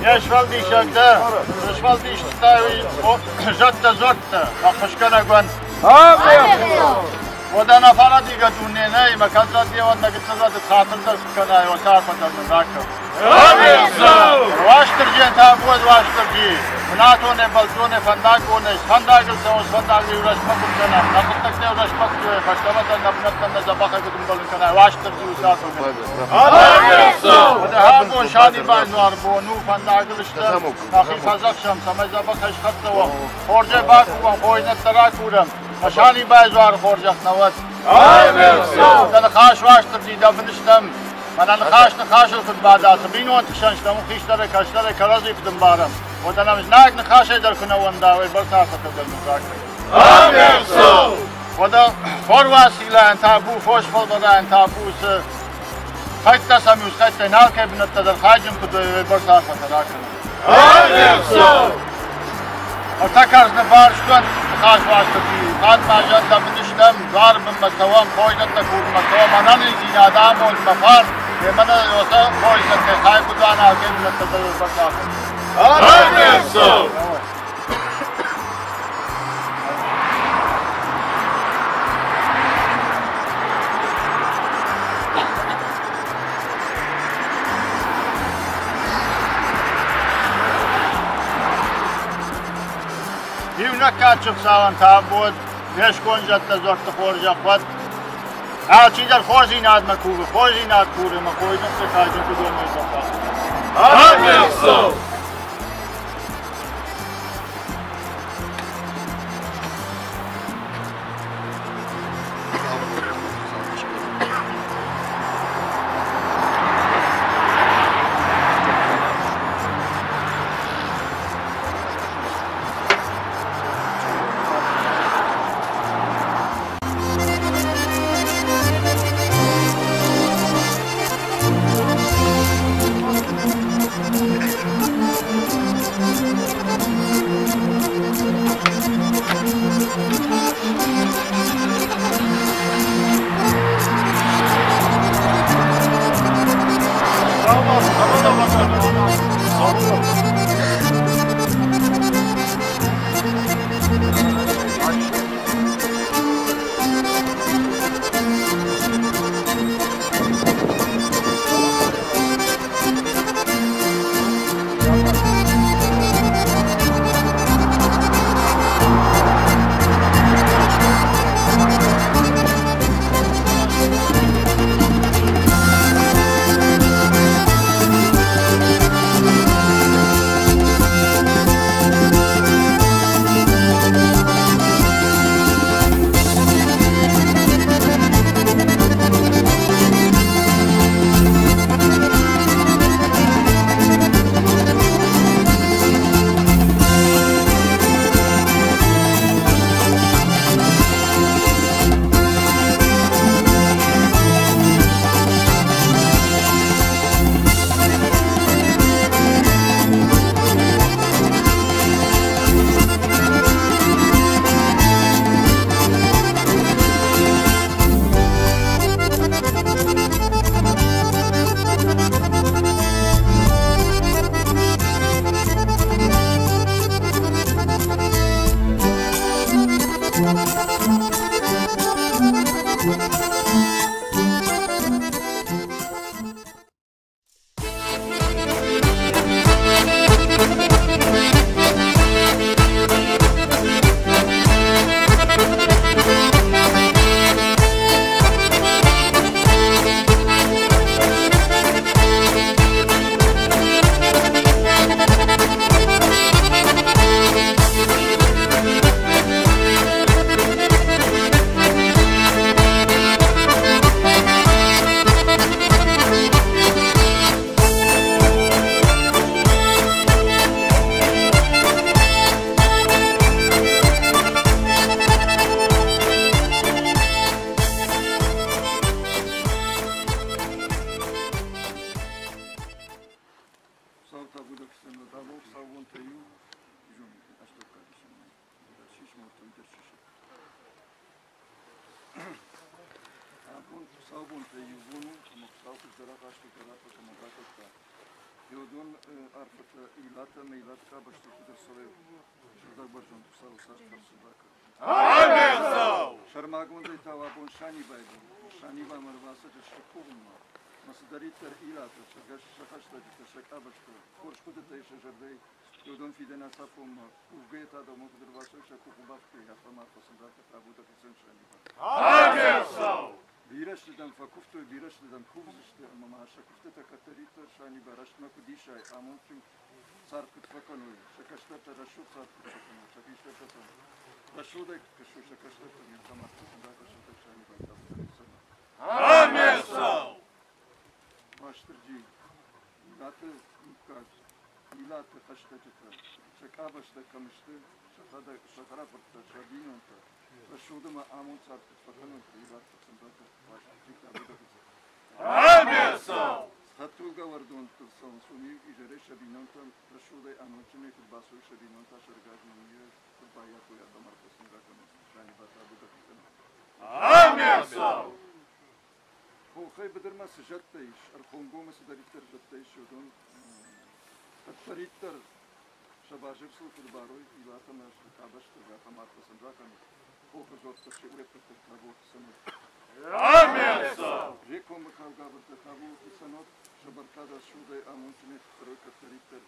يشفل دي شكده يشفل دي شتاوي جدة زدة أخشكنا قوان ودانا فردي قدوني ناي ما كدرت دي وانا قد تخاطر تسكنا وسارفة المذاكر واشتر جي تابوز واشتر جي وناتوني بلتوني فنداقوني فنداقل سوس فنداقل ورشبكم كنا نقطك دي ورشبكتوي فاشتمتا نبنتنا نزبخي قدوم دولن كنا واشتر جي وسارفة وده هابون شادي بايزوار بونو فنداقل اشتر ناخي فزق شمس مزبخي اشخطوا خورجي باكو خوينة تراكورم مشاني بايزوار خورجك نوات ده خاش واشتر جي دفنشتم من نخاش الخد بعد بینو انت شنشتم و خیشتره کشتره کرازی بدم بارم و دنم ناک نخاشه در کنه ونداوی برسافت در مذاکره آمین سو و ده فور واسیله انتابو فوش فلبدا انتابو سه خیت تسمیوز خیت نالکه بنت در خاجم کدوی برسافت در کنه آمین سو ارتكرز نبارش كنت خاش واشتكي قاد ما جد بدشتم ضارب مستوام خوينت نكون مستوام انا نجي نادام والمفار من الوثق خوينت خايف وانا كيف نتدل البركاته امين سو نکات سوان تابود بیش کنجت زرت خورج خود هرچی در خوزی ناد مکوب خوزی ناد کوره مکوی نفت کاجو کدوم می‌سافر آمین سو Yodun arfata ilata meilata başlıklı da soruyor. Şurada başın tutsal sarsıldak. Amin. Şarmagmında tavabon şani baydı. Şani ba marvasa çşkuvma. Masdaritler ilata şakaş şakaşla şakabaştı. Korşkuda teşjarday. Yodun fidena safum. Uvgeta da mokdur vaso şakubafte yapamar fasıldak tabuda kesen şani ba. Amin. Birashlidan fakuftu birashlidan kuvzishte ama shakufte takatarita shani barashma kudishay amonchim sarkut fakanoy shakashta tarashut sarkut fakanoy shakishta tasan rashuda kashu shakashta tamin tamat sandaka shakashta shani barkafta Amin. Masterji gatı mukad milata kashta jita shakabashta kamishte shakada shakara barkta shabinonta rashuda ma amon sarkut fakanoy ibarta sandaka Amin. Hatulga vardon tılsan suni ijare şabinontan rashuday anonchine kulbaso şabinonta şargajmaniye kulbaya koya damar pasında kanı şani batabu da kısan. Amin. Bu khay bedirma sıcattayış arkongo mesdaritler jattayış yodon tattaritler şabajırsı kulbaroy ilatana şabaştır ya damar pasında kanı bu kızot taşı ürettir tabu kısanı. Amin. Rekom kavgabırda tabu kısanot şabarkada şuday amonchine troy tattaritler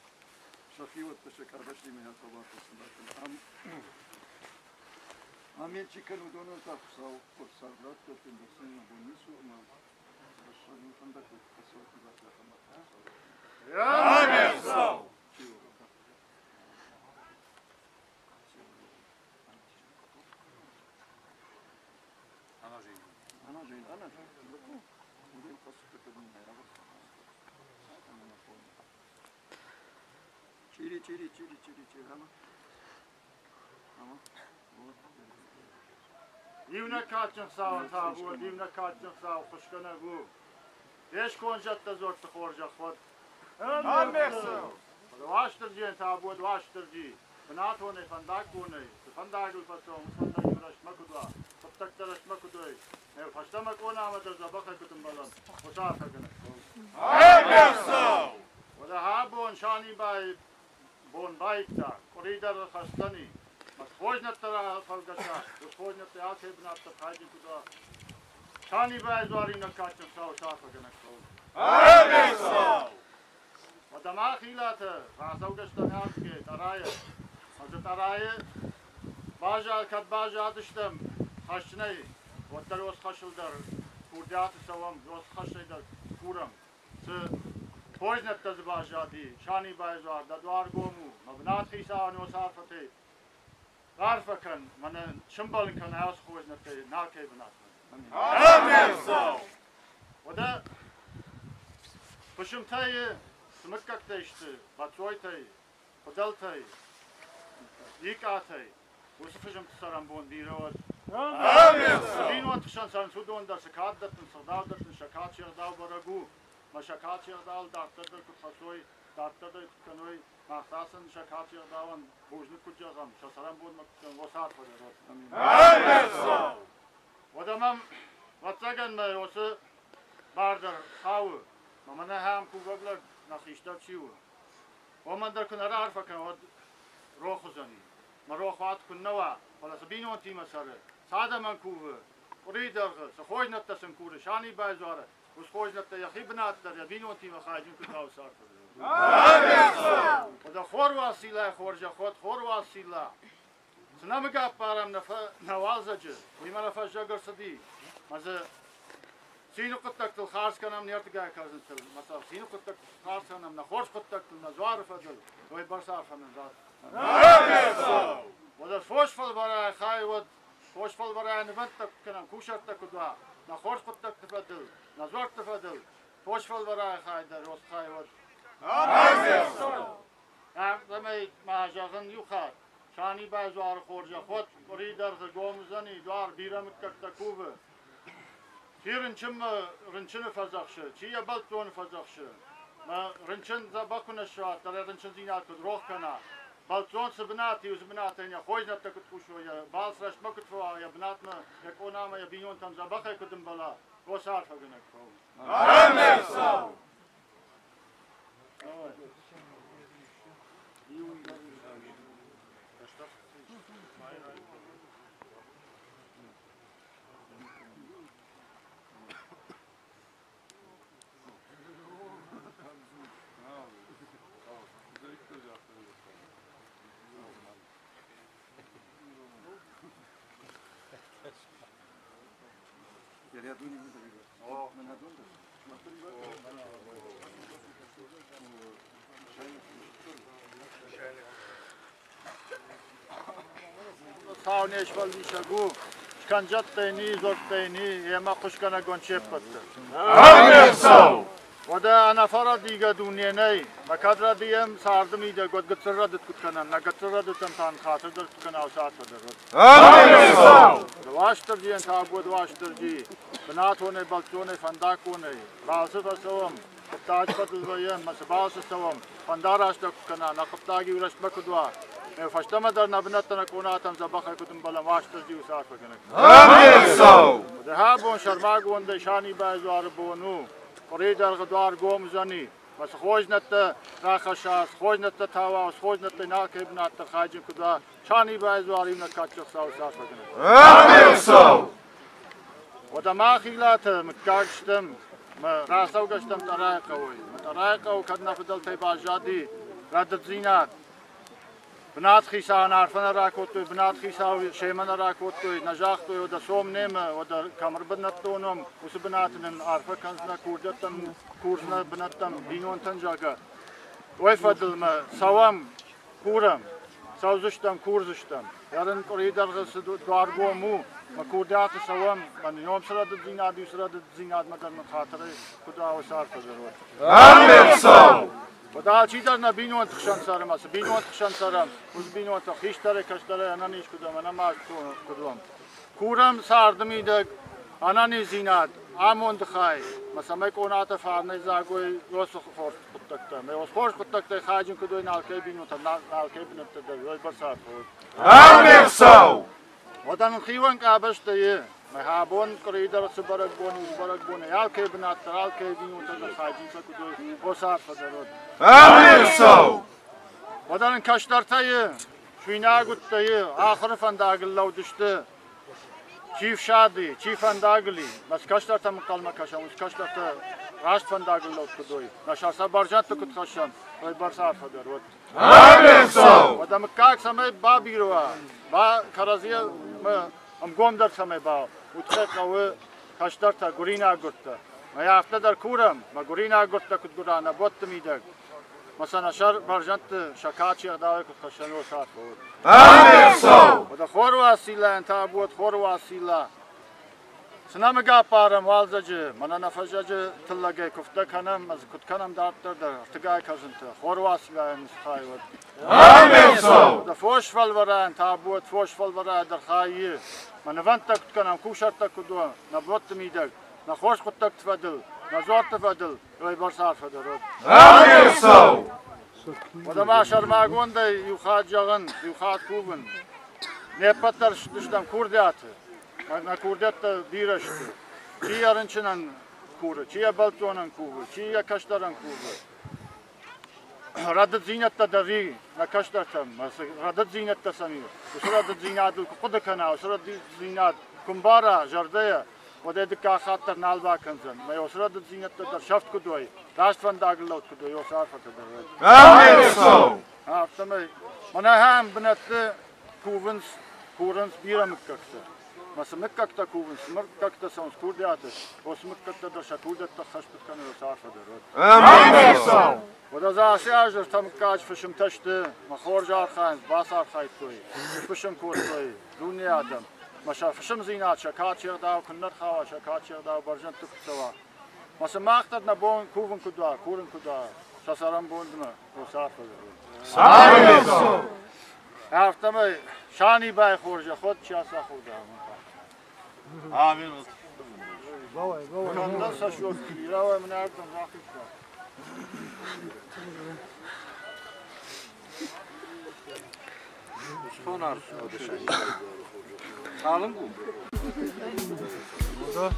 şafivat taşı kardeşli meha tabar pasında kanı. Amin chicken udonun tapsav kursavlat topindasin abonisu ama başını fanda kasvat bakla tamam. Amin. Ana. Bugün kasıtlı kadın merhaba. Çiri ama. Divne kaçın sağ tabu, divne kaçın sağ kuşkana bu. Beş konjatta zortu korjak fot. Amin. Vaştır cihen tabu, vaştır ci. Bnat hone, fandak hone. Fandagul fason, fandagul raşmakudva. Fıttakta raşmakudvay. Ne faşlamak ona amadır zabaka kutum balam. Usafa gına. Amin. O da ha bon şani bay, bon bayikta. Koridar hastani. Хожнат тара фалгаша, хожнат я тебнат таджи куда. Шани бай зуарина качам сау шафа генаксау. Amin. Adama xilata, rasavgashtan yapke taraya. Hazret taraya baja kat baja düştüm. Haşnay. Otlar os haşıldar. Kurdiyatı savam os haşıldar kuram. Se hojnat taz baja di. Şani bay zuar da duar gomu. Mabnat xisa no sarfate. Garfakan, mana şımbalın kan havas koyuznat kay nakay banat. Amin. O da pışımtayı sımıkkakta işte, batsoytayı, odaltayı, yıkatayı. Bu sıfışım tsaram bon biravad. Amin. Bin vat kışan san sudon da sakaddatın, sadavdatın, şakatçı dav baragu. Ma şakatçı dav dartadır kutfasoy, dartadır kutkanoy. Mahtasın şakatçı davan bujnuk kutcağım. Şasaram bon vasat fadır. Amin. O zaman vatsagan mı olsa bardır havu. Mamana ham kuvaglar nasışta çiu. O mandar kun arar fakan o rohuzani. Ma rohat kun nava. Ola sabino antima sarı. Sada man kuvu. Oridargı. Sahoynat da sen kuru. Şani bayzara. Us hoynat da yahibnat da bino antima khajun ku tav sar. Amin. O da horvasila horja khot horvasila. Snamga param navazacı. Mimara fajgar sadi. Mazı Sinu kuttaktul khars kanam niyartga kazıntılı. Mesela sinu kuttaktul khars kanam na hoş kuttaktul na zuar fadıl. Oy barsar fanın zat. Amin. O da hoş fal bara khay o hoş fal bara nibant kanam kuşartta kudva. Na hoş kuttaktul fadıl. Na zuar fadıl. Hoş fal bara khay da rost khay o. Amin. Ya zamay mahajagın yukhar. Şani bay zuar khorja khot koridor gomuzani duar biramit kaktakuve. Rınçını fazakşı, çiğe baltonu fazakşı. Ma rınçın za bakuna şuat, tara rınçın zinat kud rohkana. Balton se binati, uz binati ya hojnat takut kuşo ya balsraş makut fo ya binat ma ya konama ya binyon tam za bakay kudim bala. Go sarfa gınak fo. Amin. Sağneş valdişagu, şkancat teyni, zor teyni, yema kuşkana gonçep battı. Amin sağ. Oda anafara diga dunyenay, makadra diyem sardım ide god gıtırra dıt kutkanan, na gıtırra dıtım tan khatırdır tutkana avsat vadır. Amin sağ. Dvaştır diyen tabu dvaştır di, binat hone baltone fandak hone, balsı basavam, kıptaç patılvayan, masabası savam, pandaraşta kutkana, na kıptagi uğraşma kudva. Faştamadır nabinattana konatam zabakha kutum balam vaştır di usat vakinek. Amin sağ. Daha bon şarmag wonde şani bazar bonu. Koridor gdar gomzani. Mas khojnatta rakhashas, khojnatta tawas, khojnatta nakibnatta khajin kuda. Şani bazar imnat kaçık sağ usat vakinek. Amin sağ. Oda ma khilat mtkagshtem, ma rasaw gashtem taraqawi. Taraqaw kadna fidal taybajadi. Radat zinat. Bnat khisa narfana rakotu, bnat khisa shemana rakotu, najakhtu oda somneme, oda kamrbanatonum, us bnatnen arfa kansna kurdatan kursna bnatam binontan jaga. Oyfadılma savam kuram, savzuştam kurzuştam. Yarın koridorgısı dargomu, ma kurdatı savam, man yom sırada zinad, sırada zinad madan khatırı kuda o sarfadır. Amin sağ. Oda çiğdar na binont kışan sarması, binont kışan saram, uz binont hiştare kaştare anani iş kudam, anamaz kudam. Kuram sardım ide, anani zinat, amond khay, masamay konata farne zagoy rosu forst kuttakta, me os forst kuttakta khajin kudoy nalkay binont, nalkay binont da roy barsat. Amin sağ. Odan khiwan kabashtaye, me habon koridor se barak boni, alkay binat, alkay binont da khajin kudoy osat fadarot. Amin sağ. Odanın kaşlartayı, şuyna guttayı, ahırı fandagıllav düştü. Çift şadi, çift fandagıli. Bas kaşlarta mı kalma kaşam, us kaşlarta raşt fandagıllav kudoy. Naşarsa barjatı kut kaşam, oy barsat fadar. Amin sağ. Odamı kak samay ba birwa, ba karaziya mı am gomdar samay ba. Utsa kavı kaşlarta gurina gutta. Maya hafta kuram, ma gurina gutta kut gurana bottum idag. مثلا شر برجنت شکاچی ادای که خشنو سات بود. آمین سو. و دا خور واسیله انتا بود خور واسیله. سنام گاپارم والزجه من نفججه تلاگه کفته کنم از کت کنم دارتر در ارتگاه کزنت خور واسیله نسخای بود. آمین سو. دا فوش فلورا انتا بود فوش فلورا در خایی. من نفنت کت کنم کوشت کدو نبوت میدک نخوش کت تفدل. نزار تفدل روی برسال فدرود. آمین سو. و دما شرماگونده یوخاد جگن یوخاد کوبن. نپتر داشتم کوردیات. من کوردیات بیرشت. چی ارنچنن کوره، چی بالتونن کوره، چی کشترن کوره. ردت زینت تدری نکشترتم. ردت زینت تسمیر. وسرد زینات القدر کنا وسرد زینات کمبارا جردیه. و دیگه خاطر نالبا کنزن. ما یوسرد زینت در شفت کدوی. راست فنداگل لوت کدوی یوسار فتدر. آمین سو. آفتمی. من هم بنت کورنس بیرم ککسه. مثلا مککتا کورنس مککتا سانس کوردیاته. وس مککتا در شکوردت تخشت کنه یوسار فتدر. آمین سو. و دزاسی آجر تام کاج فشم تشته. مخور جار خاين باسار خايت توي. فشم کورد توي. دنیا آدم. ماشا فشم زینات شکات شیرداو کنار خوا شکات شیرداو برجن تو کتوا. ماشا ماختر نبون کوون کدوا کورن کدوا شسرم بوندم روسار فزر. آمین سو. هفتم شانی بای خورج خود چیاسا خودا. آمین. کندن سشور کلیرا و من اردم راکی کن. Sonar Sağlım bu. Burada.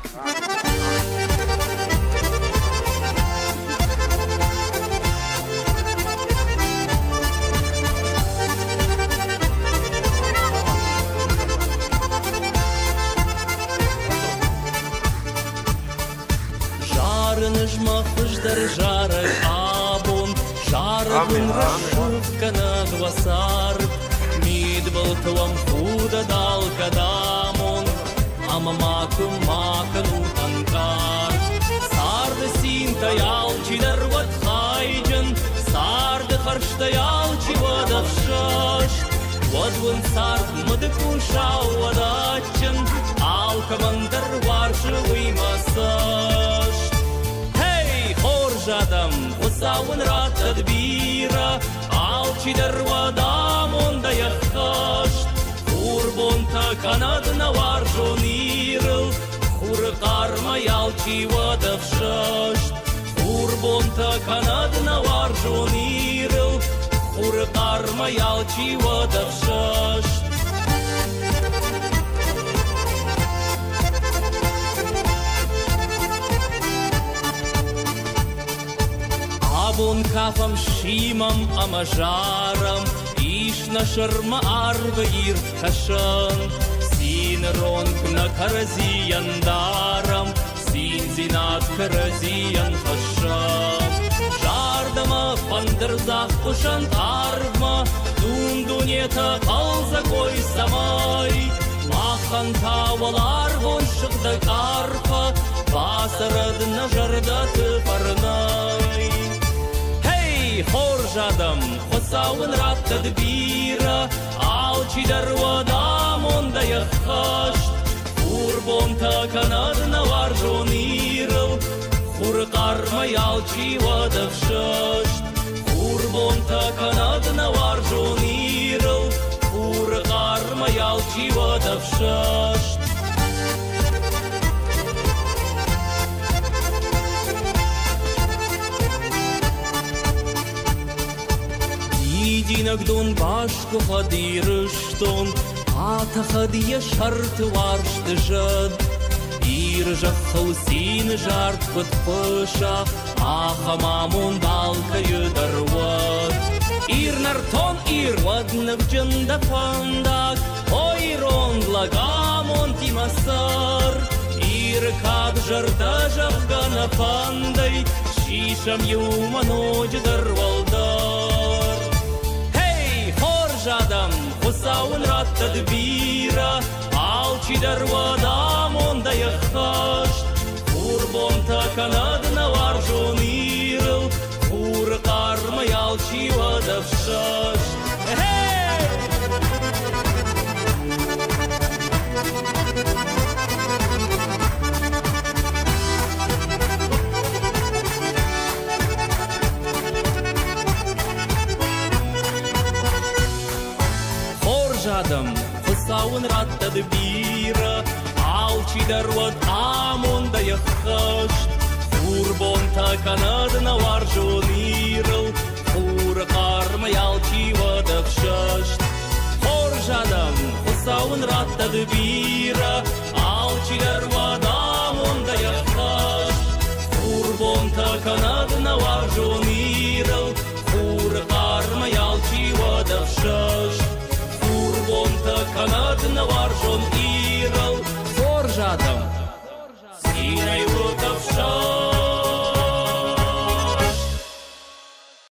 kanad wasar mid baltwam khuda dal kadamon ama makum makanu tankar sar de sinta yalchi darwat khayjan sar de kharshta yalchi wadafshash wadwun sar madkun shawadachan al kamandar warshwi masash Jadam, Usawan Rat Adbira, Alchi Darwadam, da Yakhash, Urbonta Kanad Nawar Joniril, Urkarma Yalchi Wadafshash, Urbonta Kanad Nawar Joniril, Urkarma Yalchi Wadafshash. Abon kafam shimam amajaram ishna sharma arvair kashan sin ronk na karaziyan daram sin zinat karaziyan khasham jardama pandarzah kushan arma dun dunyeta qalza koy samay mahan tavalar gon shqda karpa basarad najardat parnay Jadam, Hosawan Rat Adbira, Alchi Darwadam, da Yakhash, Urbonta Kanad Nawar Joniril, Urkarma Yalchi Wadafshash, Urbonta Kanad Nawar Joniril, Urkarma Yalchi Wadafshash. Dinagdon bashko khadirshton ata khadiya shart warshtajad irja khawsin jart kot posha akhamamon balka yudarwad irnarton irwad navjanda pandak oiron lagamon timasar irkad jarda javgana panday shisham yumanoj darwaldar Jadam, Husawan Rat Adbira, Alchi Darwadam, da Yakhash, Urbonta Kanad Nawar Joniril, Urkarma Yalchi Wadafshash. Jadam, Husawan Rat Adbira, Alchi Darwad Amon da Yakhash, Urbonta Kanad Nawar Joniril, Urkarma Yalchi Wadafshash. Jadam, Husawan Rat Adbira, Alchi Darwad Amon da Yakhash, Urbonta Kanad Nawar Joniril, Urkarma Yalchi Wadafshash. Kanad Nawar Jon Iral, Jadam.